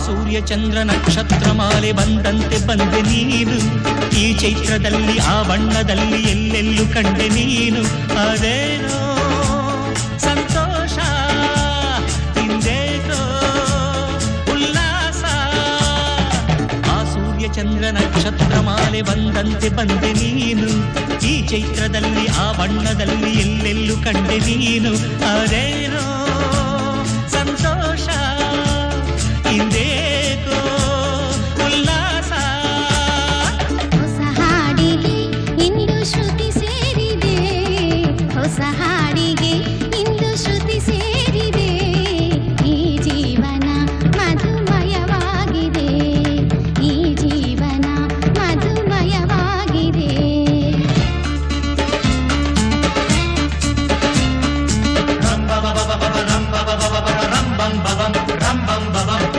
ಸೂರ್ಯ ಚಂದ್ರ ನಕ್ಷತ್ರ ಮಾಲೆ ಬಂದಂತೆ ಬಂದೆ ನೀನು, ಈ ಚೈತ್ರದಲ್ಲಿ ಆ ಬಣ್ಣದಲ್ಲಿ ಎಲ್ಲೆಲ್ಲೂ ಕಂಡೆ ನೀನು. ಅದೇನೋ ಸಂತೋಷ ಹಿಂದೇನೋ ಉಲ್ಲಾಸ, ಆ ಸೂರ್ಯ ಚಂದ್ರ ನಕ್ಷತ್ರ ಮಾಲೆ ಬಂದಂತೆ ಬಂದೆ ನೀನು, ಈ ಚೈತ್ರದಲ್ಲಿ ಆ ಬಣ್ಣದಲ್ಲಿ ಎಲ್ಲೆಲ್ಲೂ ಕಂಡೆ ನೀನು. ಅದೇನೋ